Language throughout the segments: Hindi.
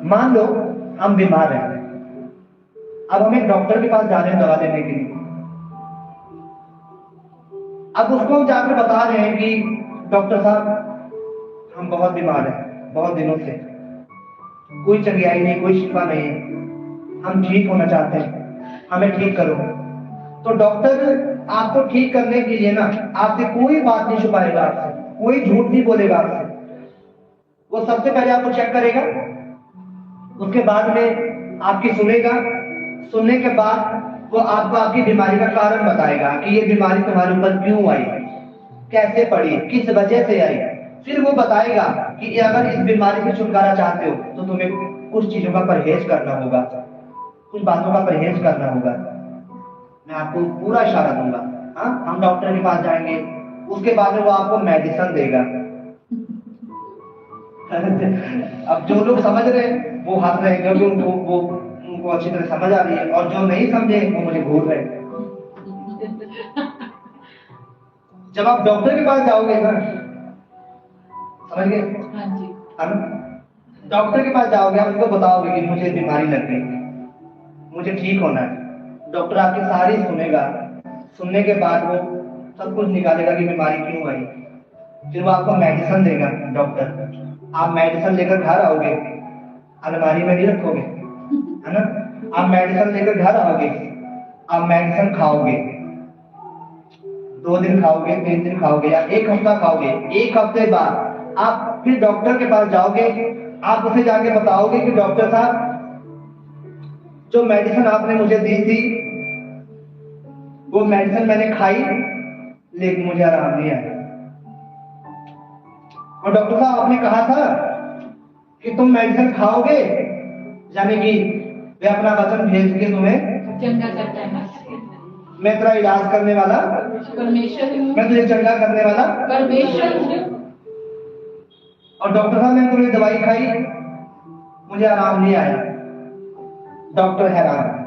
मान लो हम बीमार हैं, अब हम एक डॉक्टर के पास जा रहे हैं दवा लेने के लिए। अब उसको हम जाकर बता रहे हैं कि डॉक्टर साहब हम बहुत बीमार हैं, बहुत दिनों से, कोई चंगियाई नहीं, कोई शिफा नहीं है, हम ठीक होना चाहते हैं, हमें ठीक करो। तो डॉक्टर आपको ठीक करने के लिए ना आपसे कोई बात नहीं छुपाएगा, आपसे कोई झूठ नहीं बोलेगा आपसे। वो सबसे पहले आपको चेक करेगा, उसके बाद में आपकी सुनेगा, सुनने के बाद वो आपको आपकी बीमारी का कारण बताएगा कि ये बीमारी तुम्हारे ऊपर क्यों आई, कैसे पड़ी, किस वजह से आई। फिर वो बताएगा कि अगर इस बीमारी से छुटकारा चाहते हो तो तुम्हें कुछ चीजों का परहेज करना होगा, कुछ बातों का परहेज करना होगा। मैं आपको पूरा इशारा दूंगा। हाँ, हम डॉक्टर के पास जाएंगे, उसके बाद में वो आपको मेडिसिन देगा। अब जो लोग समझ रहे हैं वो हंस रहे हैं, क्योंकि उनको अच्छी तरह समझ आ रही है, और जो नहीं समझे वो मुझे घूर रहे हैं। जब आप डॉक्टर के पास जाओगे ना, समझ गए? हाँ जी। डॉक्टर के पास जाओगे, आप उनको बताओगे कि मुझे बीमारी लग गई, मुझे ठीक होना है। डॉक्टर आपकी सारी सुनेगा, सुनने के बाद वो सब कुछ निकालेगा कि बीमारी क्यों आई। फिर वो आपको मेडिसिन देगा डॉक्टर। आप मेडिसिन लेकर घर आओगे, अलमारी में नहीं रखोगे, है ना? आप मेडिसिन लेकर घर आओगे, आप मेडिसिन खाओगे, 2 दिन खाओगे, 3 दिन खाओगे, या 1 हफ्ता खाओगे। 1 हफ्ते बाद आप फिर डॉक्टर के पास जाओगे, आप उसे जाके बताओगे कि डॉक्टर साहब जो मेडिसिन आपने मुझे दी थी वो मेडिसिन मैंने खाई लेकिन मुझे आराम नहीं आया, और डॉक्टर साहब आपने कहा था कि तुम मेडिसिन खाओगे, यानी कि वे अपना वचन भेज के तुम्हें चंगा करता है। मैं तेरा इलाज करने वाला परमेश्वर, मैं तुझे चंगा करने वाला परमेश्वर। और डॉक्टर साहब ने तुम्हें दवाई खाई, मुझे आराम नहीं आया। डॉक्टर हैरान।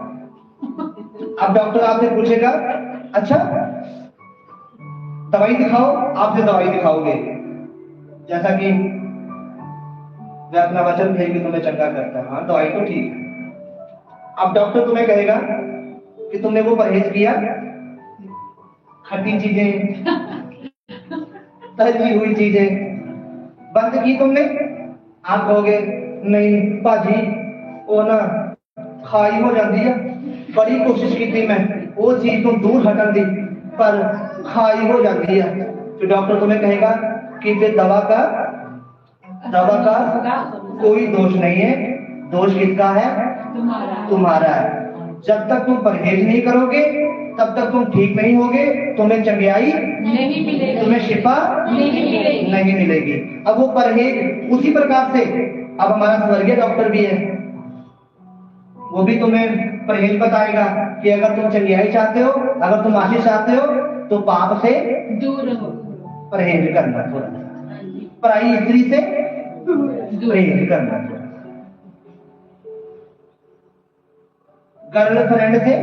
अब डॉक्टर आपसे पूछेगा, अच्छा दवाई दिखाओ, आपसे दवाई दिखाओगे, जैसा कि मैं अपना वचन भेज के तुम्हें चंगा करता है। हाँ, दवाई तो ठीक है। अब डॉक्टर तुम्हें कहेगा कि तुमने वो परहेज किया, खट्टी चीजें, तली हुई चीजें बंद की तुमने? आप कहोगे नहीं भाजी, वो ना खाई हो जाती है, बड़ी कोशिश की थी मैं वो चीज तो दूर हटन दी, पर खाई हो जाती है। तो डॉक्टर तुम्हें कहेगा कि फिर दवा का कोई दोष नहीं है, दोष किसका है? तुम्हारा है। जब तक तुम परहेज नहीं करोगे तब तक तुम ठीक नहीं होगे, तुम्हें चंगियाई नहीं मिलेगी, तुम्हें शिफा नहीं मिलेगी। अब वो परहेज उसी प्रकार से, अब हमारा स्वर्गीय डॉक्टर भी है, वो भी तुम्हें परहेज बताएगा कि अगर तुम चंगियाई चाहते हो, अगर तुम आशीष चाहते हो तो पाप से दूर रहो, परहेज करना, थोड़ा पराई स्त्री से परहेज करना, गर्लफ्रेंड से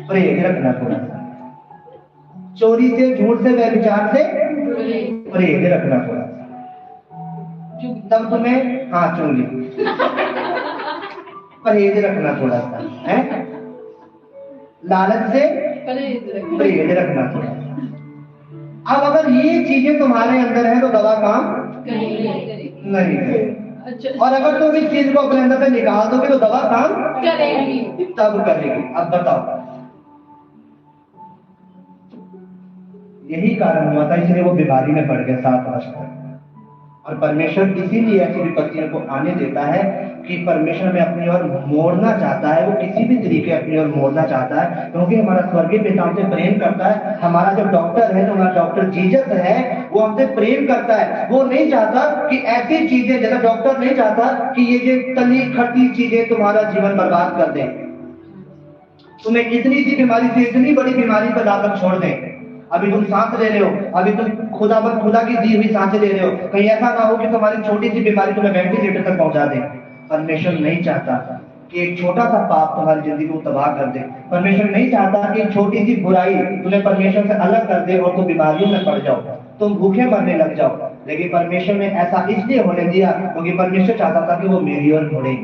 परहेज रखना, थोड़ा चोरी से, झूठ से, व्यभिचार से परहेज रखना थोड़ा, तब तुम्हें हाँ चुंगी परहेज रखना थोड़ा सा है, लालच से परहेज रखना थोड़ा। अब अगर ये चीजें तुम्हारे अंदर है तो दवा काम नहीं करेगी। और अगर तुम इस चीज को अपने अंदर से निकाल दोगे तो दवा काम करेगी, तब करेगी। अब बताओ, यही कारण हुआ था, इसलिए वो बीमारी में पड़ गए 7 वर्ष तक। और परमेश्वर इसीलिए ऐसी विपत्तियों को आने देता है कि परमेश्वर में अपनी ओर मोड़ना चाहता है, वो किसी भी तरीके अपनी ओर मोड़ना चाहता है, क्योंकि हमारा स्वर्गीय पिता हमसे प्रेम करता है। हमारा जो डॉक्टर है, जो हमारा डॉक्टर जीसस है, वो हमसे प्रेम करता है। वो नहीं चाहता कि ऐसी चीजें, जैसा डॉक्टर नहीं चाहता कि ये तली खट्टी चीजें तुम्हारा जीवन बर्बाद कर दें, तुम्हें इतनी सी बीमारी से इतनी बड़ी बीमारी पर लाकर छोड़ दें। अभी तुम सांस ले रहे हो, अभी तुम खुदा की दी हुई सांसें ले रहे हो, कहीं ऐसा ना हो कि तुम्हारी छोटी सी बीमारी तुम्हें वेंटिलेटर तक पहुंचा दे। परमेश्वर नहीं चाहता कि एक छोटा सा पाप तुम्हारी जिंदगी को तबाह कर दे। परमेश्वर नहीं चाहता कि एक छोटी सी बुराई तुम्हें परमेश्वर से अलग कर दे और तुम बीमारियों में पड़ जाओ, तुम भूखे मरने लग जाओ। लेकिन परमेश्वर ने ऐसा इसलिए होने दिया क्योंकि परमेश्वर चाहता था कि वो मेरी ओर मुड़े।